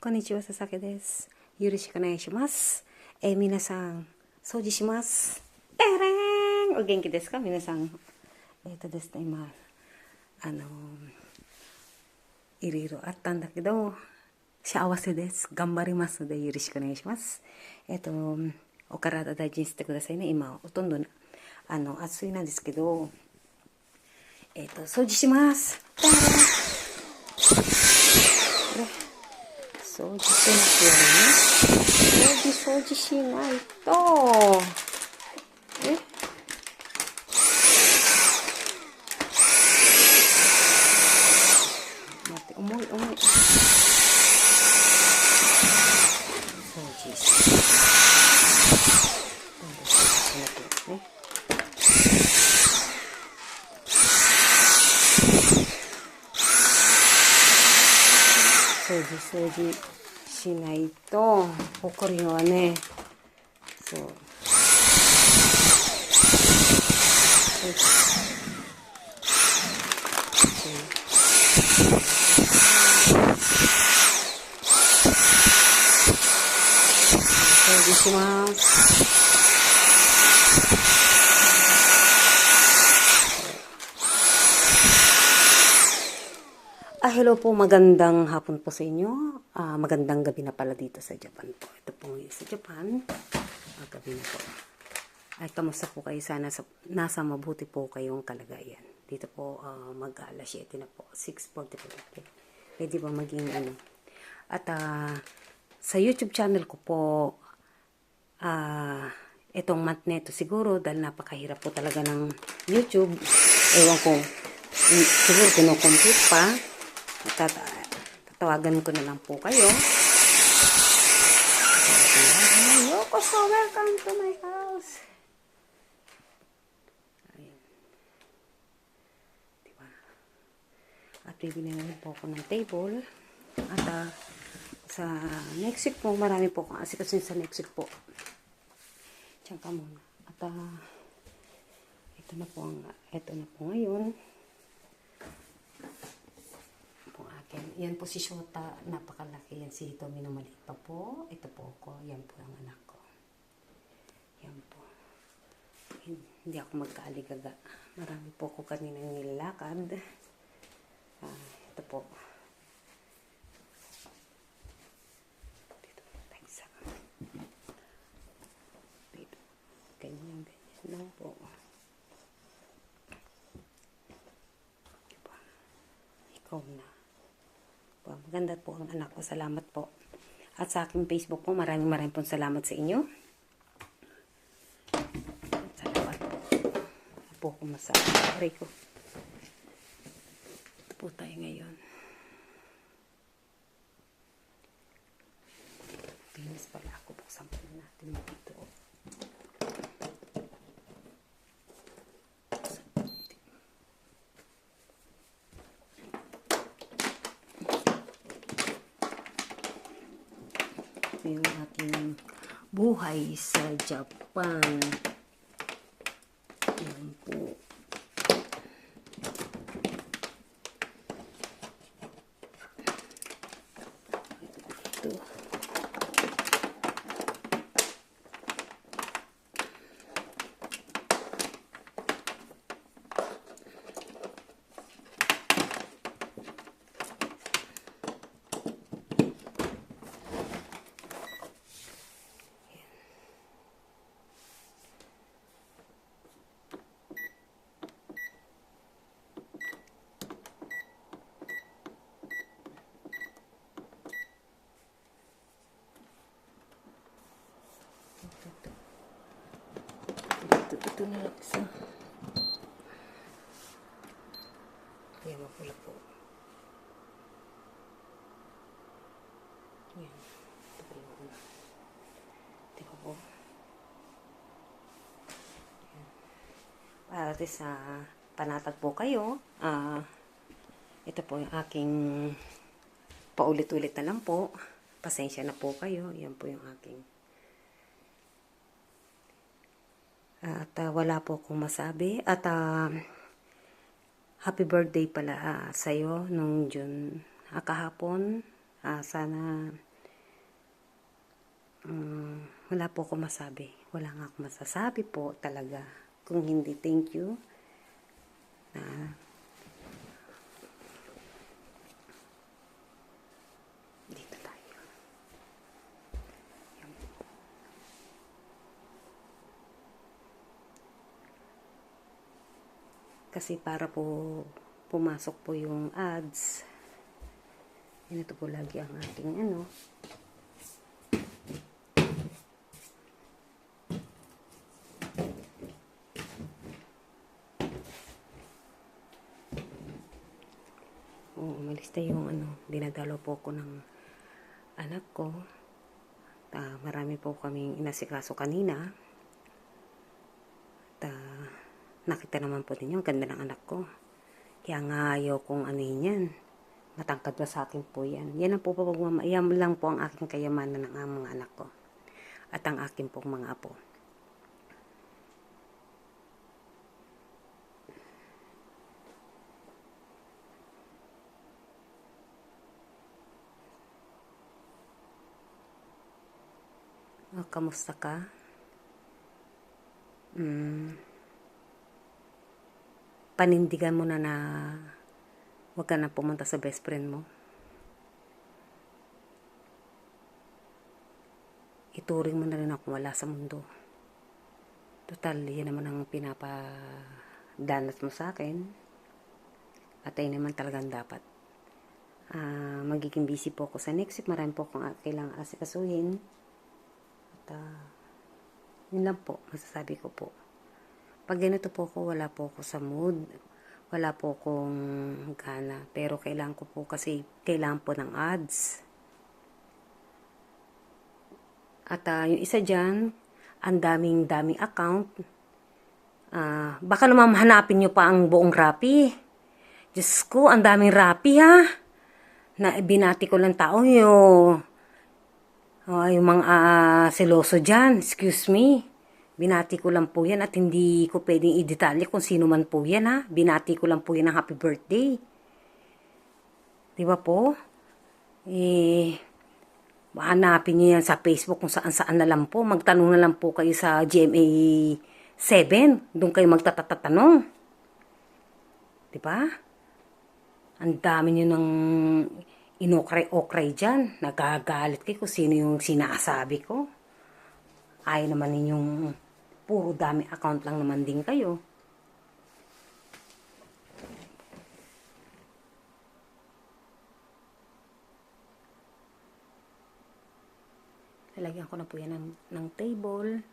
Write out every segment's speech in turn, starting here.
こんにちは、佐々木です。よろしくお願いします。皆さん、掃除します。お元気ですか皆さん。ですね、今、いろいろあったんだけど、幸せです。頑張りますので、よろしくお願いします。お体大事にしてくださいね。今、ほとんど、暑いなんですけど、掃除します。掃除しますよね。掃除しないと。待って、重い。掃除して。ね。掃除しないと、ほこりはね、そう。掃除します。Hello po, magandang hapon po sa inyo. Magandang gabi na pala dito sa Japan po. Ito po ngayon sa Japan. Gabi na po. Kamusta po kayo? Sana nasa mabuti po kayong kalagayan. Dito po mag-alas 7 na po. 6:40 po. Pwede ba maging ano? At sa YouTube channel ko po, itong month na ito siguro dahil napakahirap po talaga ng YouTube. Ewan ko, siguro kinocompute pa. Tatawagan ko na lang po kayo. Yokoso, welcome to my house. Ayan. Diba? At bibili na rin po ako ng table. At sa next week po, marami po akong asikasin sa next week po. Diyan ka muna. At ito na po ngayon. Yan po si Shota, napakalaki. Yan si Hitomi na maliit pa po. Ito po ako, yan po ang anak ko. Yan po. Hindi ako magkaaligaga. Marami po ako kaninang nilalakad. Ito po. Dito tayo sa dito. Ganyan lang po. Diba? Ikaw na. Maganda po ang anak ko. Salamat po. At sa aking Facebook po, maraming po salamat sa inyo. Salamat po. Ito po ako masabi ko. Ito po tayo ngayon. Pinis pala ako. Buksan po natin dito. Yung aking buhay sa Japan. Yan po. Ito. Ito na isa. Ayan, mapula po. Ayan. Ito po yung una. Ito po. Ayan. Para sa panatag po kayo, ito po yung aking paulit-ulit na lang po. Pasensya na po kayo. Yan po yung aking at wala po akong masabi. At happy birthday pala sa'yo nung June kahapon. Sana Wala po ako masabi. Wala nga ako masasabi po talaga. Kung hindi, thank you. Dito tayo. Kasi para po pumasok po yung ads. Ito po lagi ang aking ano. Umalis na yung ano, dinadalo po ko ng anak ko. Marami po kaming inasikaso kanina. At nakita naman po ninyo, ang ganda ng anak ko. Kaya nga ayaw kong ano yan. Matangkad ba sa akin po yan. Yan ang po yan lang po ang aking kayamanan ng mga anak ko. At ang aking pong mga apo. Kamusta ka? Panindigan mo na huwag ka na pumunta sa best friend mo. Ituring mo na rin ako wala sa mundo. Total, yan naman ang pinapadanas mo sa akin. At ay naman talagang dapat. Magiging busy po ako sa next week. Marami po akong kailangang asikasuhin. At yun lang po, masasabi ko po. Pag ganito po ako, wala po ako sa mood. Wala po akong gana. Pero kailangan ko po kasi, kailangan po ng ads. At yung isa dyan, ang daming account. Baka naman hanapin nyo pa ang buong Rappi. Diyos ko, ang daming Rappi ha. Na binati ko lang tao yung mga seloso dyan. Excuse me. Binati ko lang po yan at hindi ko pwedeng i-detalye kung sino man po yan ha. Binati ko lang po yan ng happy birthday. Diba po? Hanapin nyo yan sa Facebook kung saan na lang po. Magtanong na lang po kayo sa GMA 7. Doon kayo magtatatanong. Diba? Ang dami nyo ng inokray-okray dyan. Nagagalit kayo kung sino yung sinasabi ko. Ay naman ninyong puro dami account lang naman din kayo. Lalagyan ko na po yan ng table.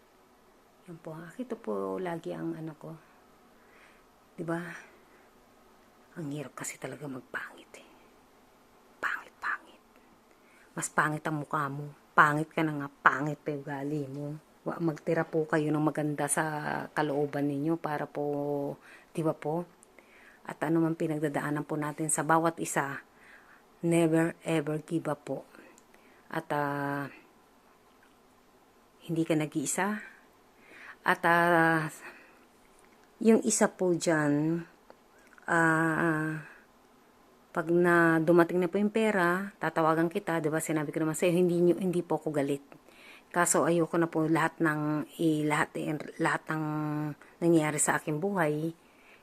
Yan po. Ito po lagi ang ano ko. Diba? Ang hirap kasi talaga magpangit eh. Pangit. Mas pangit ang mukha mo. Pangit ka na nga. Pangit pa yung gali mo. Magtira po kayo ng maganda sa kalooban ninyo para po, diba po? At ano man pinagdadaanan po natin sa bawat isa, never ever give up po. At hindi ka nag-iisa. At yung isa po dyan, pag na dumating na po yung pera, tatawagan kita, diba? Sinabi ko naman sa'yo, hindi po ako galit. Kaso ayoko na po lahat ng nangyayari sa aking buhay,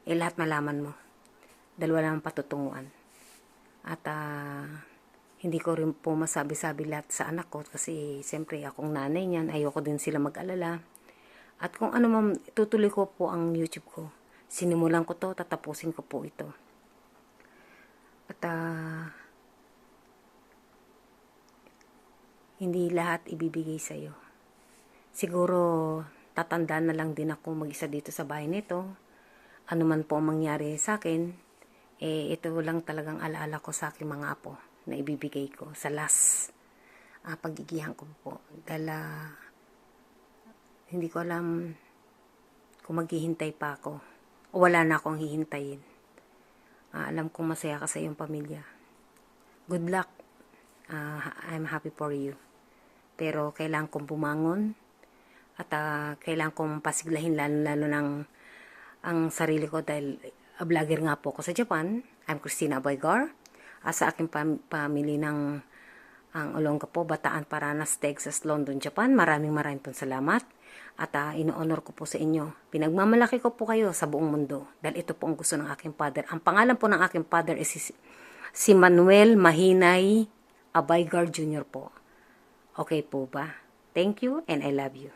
lahat malaman mo. Dalawa lang patutunguhan. At hindi ko rin po masabi-sabi lahat sa anak ko kasi siyempre akong nanay niyan, ayoko din sila mag-alala. At kung ano man, tutuloy ko po ang YouTube ko. Sinimulan ko to, tatapusin ko po ito. At hindi lahat ibibigay sa'yo. Siguro, tatandaan na lang din ako mag-isa dito sa bahay nito. Ano man po ang mangyari sa akin, ito lang talagang alaala ko sa aking mga apo na ibibigay ko sa last paggigihan ko po. Dahil hindi ko alam kung maghihintay pa ako o wala na akong hihintayin. Alam kong masaya ka sa iyong pamilya. Good luck. I'm happy for you. Pero kailangan kong bumangon at kailangan kong pasiglahin lalo ang sarili ko dahil vlogger nga po ako sa Japan. I'm Christina Boygar. Sa aking family ng ang Olonga po, Bataan, Paranas, Texas, London, Japan. Maraming maraming pong salamat. At ino-honor ko po sa inyo. Pinagmamalaki ko po kayo sa buong mundo. Dahil ito po ang gusto ng aking father. Ang pangalan po ng aking father is si Manuel Mahinay Abaygar Jr. po. Okay po ba? Thank you and I love you.